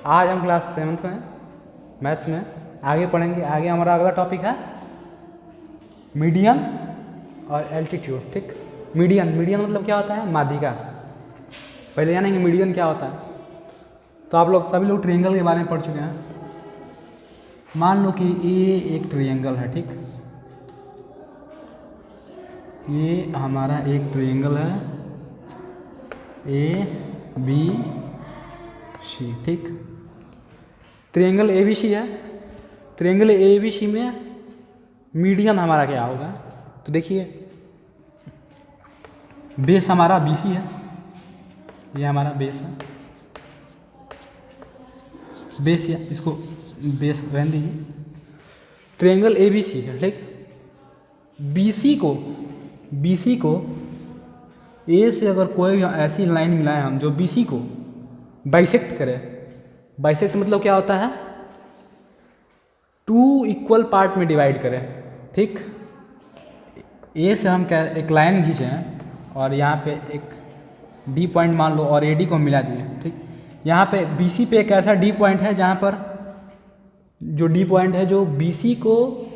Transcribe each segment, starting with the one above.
आज हम class 7th में मैथ्स में आगे पढ़ेंगे। आगे हमारा अगला टॉपिक है मीडियन और एल्टीट्यूड। ठीक, मीडियन मतलब क्या होता है? माध्यिका। पहले जानेंगे मीडियन क्या होता है। तो आप लोग सभी लोग ट्रायंगल के बारे में पढ़ चुके हैं। मान लो कि ये एक ट्रायंगल है। ठीक, ये हमारा एक ट्रायंगल है ए बी सी। ठीक, ट्रायंगल ए बी सी है। ट्रायंगल ए बी सी में मीडियन हमारा क्या होगा? तो देखिए, बेस हमारा बी सी है, ये हमारा बेस है। बेस या इसको बेस रहने दीजिए। ट्रायंगल ए बी सी है। ठीक, बी सी को ए से अगर कोई ऐसी लाइन मिलाएं हम जो बी सी को बाइसेक्ट करे। बाइसेक्ट मतलब क्या होता है? टू इक्वल पार्ट में डिवाइड करें। ठीक, ए से हम क्या एक लाइन खींचे हैं और यहाँ पे एक डी पॉइंट मान लो और ए डी को मिला दिए। ठीक, यहाँ पे बी सी पे एक ऐसा डी पॉइंट है जहाँ पर जो डी पॉइंट है जो बी सी को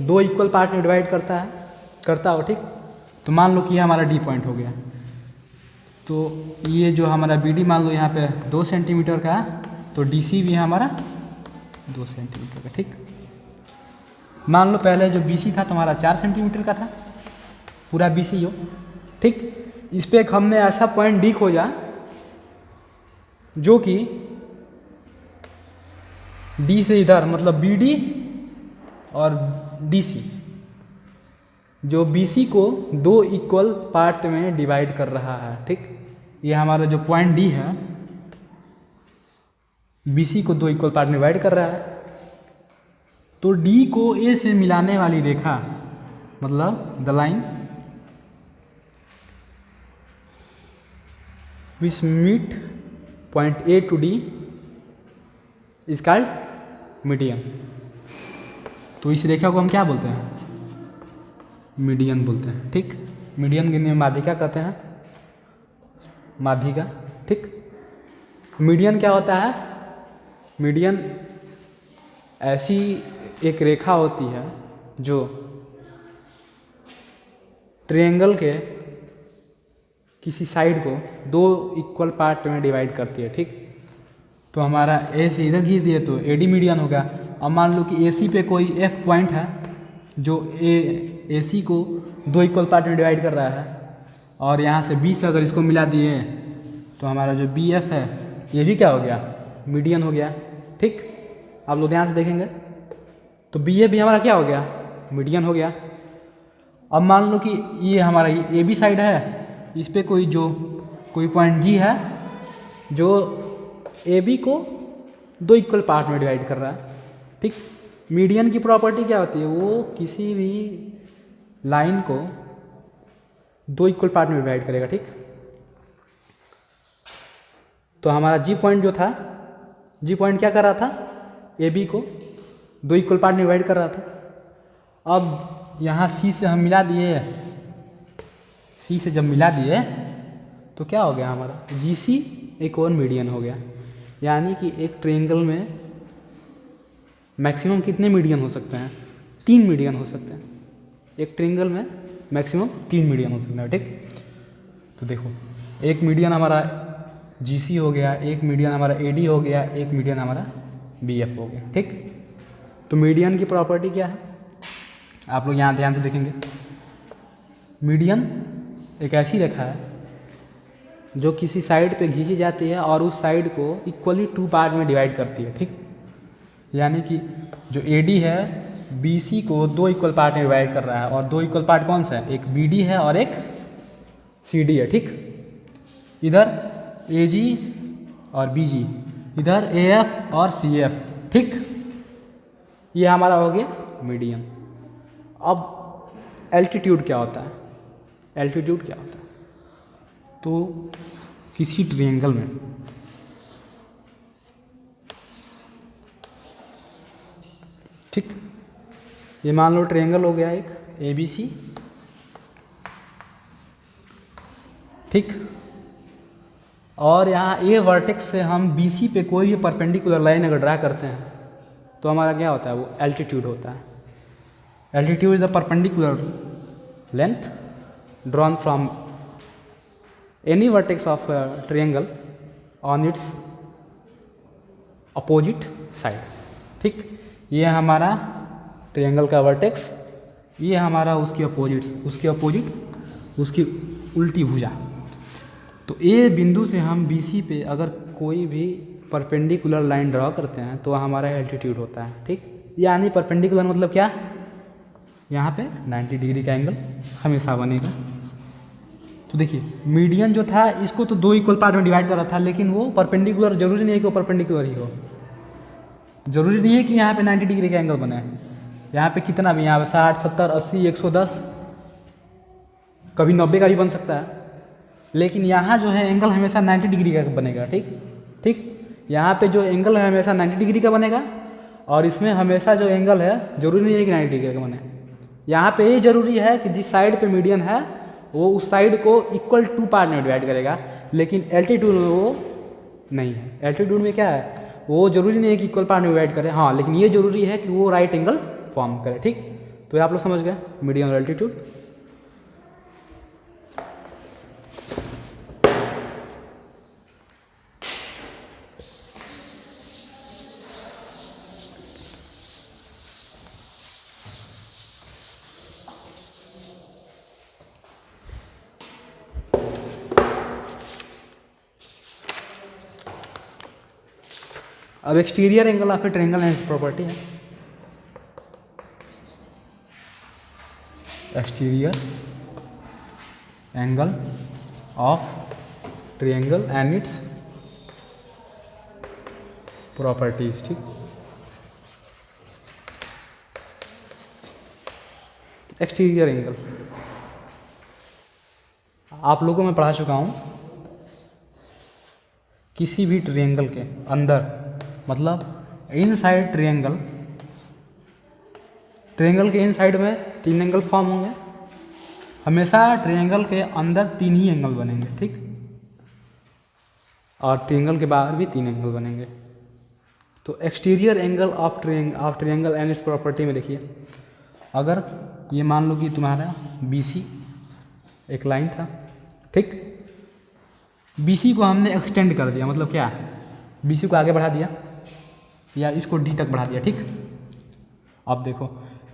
दो इक्वल पार्ट में डिवाइड करता हो। ठीक, तो मान लो कि ये हमारा डी पॉइंट हो गया। तो ये जो हमारा बी डी मान लो यहाँ पे 2 सेंटीमीटर का है, तो डी सी भी हमारा 2 सेंटीमीटर का। ठीक, मान लो पहले जो बी सी था तुम्हारा 4 सेंटीमीटर का था, पूरा बी सी हो। ठीक, इस पे एक हमने ऐसा पॉइंट डी खोजा जो कि डी से इधर मतलब बी डी और डी सी, जो बी सी को दो इक्वल पार्ट में डिवाइड कर रहा है। ठीक, ये हमारा जो पॉइंट डी है बी सी को दो इक्वल पार्ट में डिवाइड कर रहा है। तो डी को ए से मिलाने वाली रेखा मतलब the line which meet point A to D is called median. तो इस रेखा को हम क्या बोलते हैं? मीडियन बोलते हैं। ठीक, मीडियन गिनने में माध्यिका कहते हैं, माध्यिका। ठीक, मीडियन क्या होता है? मीडियन ऐसी एक रेखा होती है जो ट्रायंगल के किसी साइड को दो इक्वल पार्ट में डिवाइड करती है। ठीक, तो हमारा ए से इधर खींच दिए तो ए डी मीडियन हो गया। अब मान लो कि ए सी पे कोई एफ पॉइंट है जो ए सी को दो इक्वल पार्ट में डिवाइड कर रहा है, और यहाँ से बी से अगर इसको मिला दिए तो हमारा जो बी एफ है ये भी क्या हो गया? मीडियन हो गया। ठीक, आप लोग ध्यान से देखेंगे तो बी ए भी हमारा क्या हो गया? मीडियन हो गया। अब मान लो कि ये हमारा ए बी साइड है, इस पे कोई पॉइंट जी है जो ए बी को दो इक्वल पार्ट में डिवाइड कर रहा है। ठीक, मीडियन की प्रॉपर्टी क्या होती है? वो किसी भी लाइन को दो इक्वल पार्ट में डिवाइड करेगा। ठीक, तो हमारा जी पॉइंट जो था, जी पॉइंट क्या कर रहा था? ए बी को दो इक्वल पार्ट में डिवाइड कर रहा था। अब यहाँ सी से हम मिला दिए, सी से जब मिला दिए तो क्या हो गया? हमारा जी सी एक और मीडियन हो गया। यानी कि एक ट्रायंगल में मैक्सिमम कितने मीडियन हो सकते हैं? 3 मीडियन हो सकते हैं। एक ट्रायंगल में मैक्सिमम 3 मीडियन हो सकते हैं। ठीक, तो देखो, एक मीडियन हमारा जी सी हो गया, एक मीडियन हमारा ए डी हो गया, एक मीडियन हमारा बी एफ हो गया। ठीक, तो मीडियन की प्रॉपर्टी क्या है? आप लोग यहाँ ध्यान से देखेंगे। मीडियन एक ऐसी रेखा है जो किसी साइड पे खींची जाती है और उस साइड को इक्वली 2 पार्ट में डिवाइड करती है। ठीक, यानी कि जो ए डी है बी सी को दो इक्वल पार्ट में डिवाइड कर रहा है, और दो इक्वल पार्ट कौन सा है? एक बी डी है और एक सी डी है। ठीक, इधर ए जी और बी जी, इधर ए एफ और सी एफ। ठीक, ये हमारा हो गया मीडियन। अब एल्टीट्यूड क्या होता है? एल्टीट्यूड क्या होता है? तो किसी ट्रायंगल में ठीक, ये मान लो ट्रायंगल हो गया एक ए बी सी। ठीक, और यहाँ ए वर्टेक्स से हम बी सी पे कोई भी परपेंडिकुलर लाइन अगर ड्रा करते हैं तो हमारा क्या होता है, वो एल्टीट्यूड होता है। Altitude is the perpendicular length drawn from any vertex of triangle on it's opposite side. ठीक, ये हमारा ट्रायंगल का वर्टेक्स, ये हमारा उसकी अपोजिट उसकी उल्टी भुजा। तो ए बिंदु से हम बी सी पे अगर कोई भी परपेंडिकुलर लाइन ड्रॉ करते हैं तो हमारा एल्टीट्यूड होता है। ठीक, यानी परपेंडिकुलर मतलब क्या, यहाँ पे 90 डिग्री का एंगल हमेशा बनेगा। तो देखिए मीडियन जो था इसको तो 2 इक्वल पार्ट में डिवाइड कर रहा था, लेकिन वो परपेंडिकुलर जरूरी नहीं है कि वो परपेंडिकुलर ही हो, जरूरी नहीं है कि यहाँ पे 90 डिग्री का एंगल बने। यहाँ पे कितना भी, यहाँ पे 60, 70, 80, 110, कभी 90 का भी बन सकता है, लेकिन यहाँ जो है एंगल हमेशा 90 डिग्री का बनेगा। ठीक, यहाँ पे जो एंगल है हमेशा 90 डिग्री का बनेगा, और इसमें हमेशा जो एंगल है जरूरी नहीं है कि 90 डिग्री का बने। यहाँ पे ये जरूरी है कि जिस साइड पे मीडियन है वो उस साइड को इक्वल 2 पार्ट में डिवाइड करेगा, लेकिन एल्टीट्यूड में वो नहीं है। एल्टीट्यूड में क्या है, वो जरूरी नहीं है कि इक्वल पार्ट में डिवाइड करे, हाँ, लेकिन ये जरूरी है कि वो राइट एंगल फॉर्म करे। ठीक, तो ये आप लोग समझ गए मीडियन और एल्टीट्यूड। अब exterior angle of a triangle and property है। Exterior angle of triangle and its properties. ठीक, एक्सटीरियर एंगल आप लोगों में पढ़ा चुका हूँ। किसी भी ट्रायंगल के अंदर, मतलब इनसाइड ट्रायंगल के इनसाइड में 3 एंगल फॉर्म होंगे। हमेशा ट्रायंगल के अंदर 3 ही एंगल बनेंगे। ठीक, और ट्रायंगल के बाहर भी 3 एंगल बनेंगे। तो exterior angle of triangle and it's property में देखिए, अगर ये मान लो कि तुम्हारा BC एक लाइन था। ठीक, BC को हमने एक्सटेंड कर दिया, मतलब क्या, BC को आगे बढ़ा दिया या इसको D तक बढ़ा दिया। ठीक, अब देखो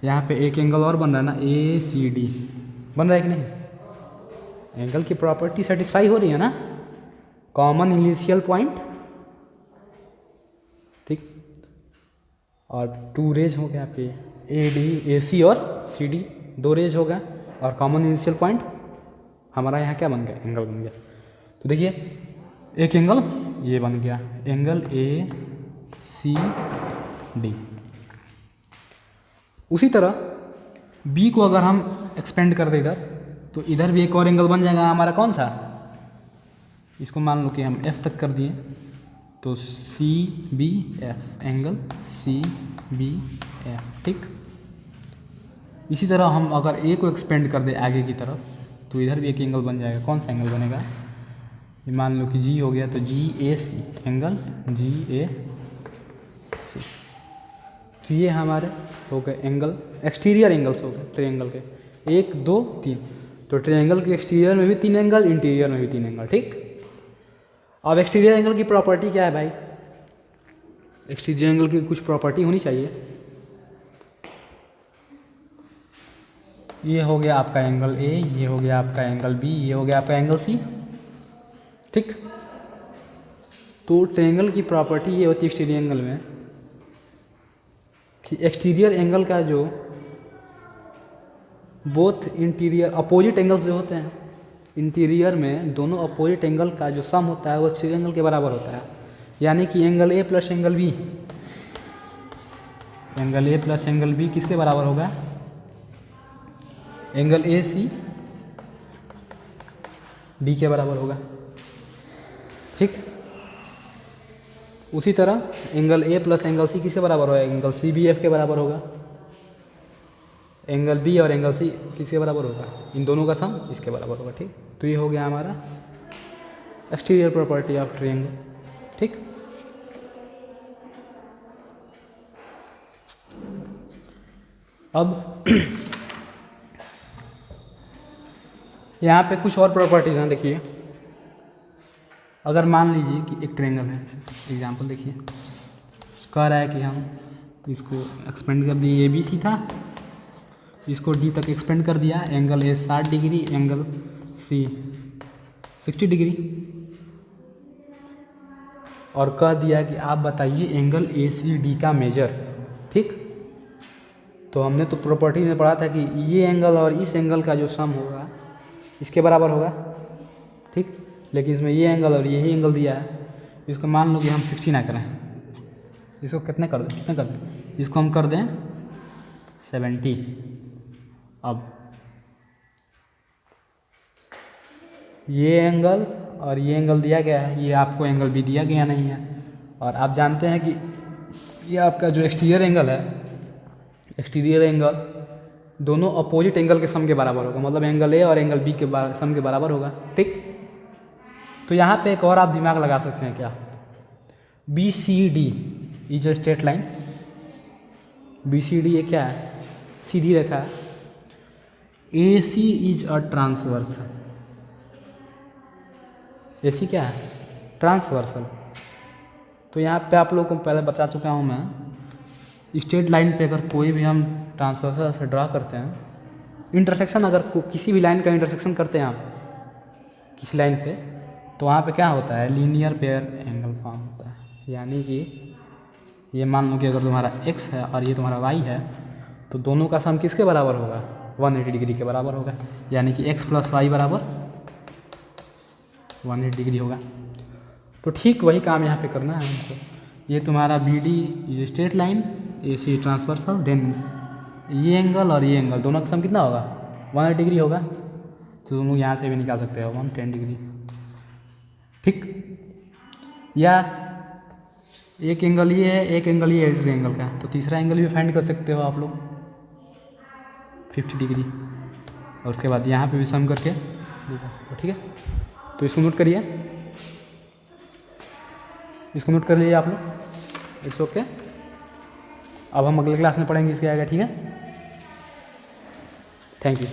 यहाँ पे एक एंगल और बन रहा है ना, ACD बन रहा है कि नहीं, एंगल की प्रॉपर्टी सेटिस्फाई हो रही है ना, कॉमन इनिशियल पॉइंट। ठीक, और 2 रेज हो गया पे, AC और CD 2 रेज हो गया, और कॉमन इनिशियल पॉइंट हमारा यहाँ क्या बन गया, एंगल बन गया। तो देखिए एक एंगल ये बन गया, एंगल ACD। उसी तरह B को अगर हम एक्सपेंड कर दें इधर, तो इधर भी एक और एंगल बन जाएगा हमारा, कौन सा, इसको मान लो कि हम F तक कर दिए, तो CBF, एंगल CBF। ठीक, इसी तरह हम अगर A को एक्सपेंड कर दें आगे की तरफ, तो इधर भी एक एंगल बन जाएगा। कौन सा एंगल बनेगा, ये मान लो कि G हो गया, तो GAC, एंगल GAC। तो ये हमारे हो गए एंगल, एक्सटीरियर एंगल्स हो गए ट्रायंगल के, 1 2 3। तो ट्रायंगल के एक्सटीरियर में भी 3 एंगल, इंटीरियर में भी 3 एंगल। ठीक, अब एक्सटीरियर एंगल की प्रॉपर्टी क्या है भाई, एक्सटीरियर एंगल की कुछ प्रॉपर्टी होनी चाहिए। ये हो गया आपका एंगल A, ये हो गया आपका एंगल B, ये हो गया आपका एंगल C। ठीक, तो ट्रायंगल की प्रॉपर्टी ये होती है एक्सटीरियर एंगल में कि एक्सटीरियर एंगल का जो बोथ इंटीरियर अपोजिट एंगल्स जो होते हैं, इंटीरियर में दोनों अपोजिट एंगल का जो सम होता है वो एक्सटीरियर एंगल के बराबर होता है। यानी कि angle A plus angle B, angle A plus angle B किसके बराबर होगा, एंगल AC D के बराबर होगा। ठीक, उसी तरह angle A plus angle C किसके बराबर होगा, एंगल CBF के बराबर होगा। एंगल B और एंगल C किसके बराबर होगा, इन दोनों का सम इसके बराबर होगा। ठीक, तो ये हो गया हमारा एक्सटीरियर प्रॉपर्टी ऑफ ट्रायंगल। ठीक, अब यहाँ पे कुछ और प्रॉपर्टीज हैं। देखिए, अगर मान लीजिए कि एक ट्रायंगल है, एग्जांपल देखिए, कह रहा है कि हम इसको एक्सपेंड कर दिए, ए बी सी था, इसको डी तक एक्सपेंड कर दिया, angle A 60 degree, angle C 60 degree, और कह दिया कि आप बताइए एंगल ए सी डी का मेजर। ठीक, तो हमने तो प्रॉपर्टी में पढ़ा था कि ये एंगल और इस एंगल का जो सम होगा इसके बराबर होगा। ठीक, लेकिन इसमें ये एंगल और यही एंगल दिया है, इसको मान लो कि हम 60 ना करें, इसको कितने कर दें, इसको हम कर दें 70। अब ये एंगल और ये एंगल दिया गया है, ये आपको एंगल भी दिया गया नहीं है, और आप जानते हैं कि ये आपका जो एक्सटीरियर एंगल है, एक्सटीरियर एंगल दोनों अपोजिट एंगल के सम के बराबर होगा, मतलब एंगल ए और एंगल बी के सम के बराबर होगा। ठीक, तो यहाँ पे एक और आप दिमाग लगा सकते हैं, क्या, B C D is a straight line, B C D ये क्या है, सीधी रेखा है, ए सी इज अ ट्रांसवर्सल, ए सी क्या है, ट्रांसवर्सल। तो यहाँ पे आप लोगों को पहले बता चुका हूँ मैं, स्ट्रेट लाइन पे अगर कोई भी हम ट्रांसवर्सल से ड्रा करते हैं, इंटरसेक्शन अगर किसी भी लाइन का इंटरसेक्शन करते हैं आप किसी लाइन पे, तो वहाँ पे क्या होता है, लीनियर पेयर एंगल फॉर्म होता है। यानी कि ये मान लो कि अगर तुम्हारा x है और ये तुम्हारा y है, तो दोनों का सम किसके बराबर होगा, 180 डिग्री के बराबर होगा, यानी कि x + y बराबर 180 डिग्री होगा। तो ठीक वही काम यहाँ पे करना है हमको। ये तुम्हारा B D is straight line, A C transversal, then ये एंगल और ये एंगल दोनों का सम कितना होगा, 180 डिग्री होगा। तो तुम लोग यहाँ से भी निकाल सकते हो 110 डिग्री। ठीक, या एक एंगल ये है, एक एंगल ये है एंगल का, तो तीसरा एंगल भी फाइंड कर सकते हो आप लोग 50 डिग्री, और उसके बाद यहाँ पे भी सम करके निकाल सकते हो। ठीक है, तो इसको नोट करिए, इसको नोट कर लीजिए आप लोग, इट्स ओके। अब हम अगले क्लास में पढ़ेंगे इसके आगे। ठीक है, थैंक यू।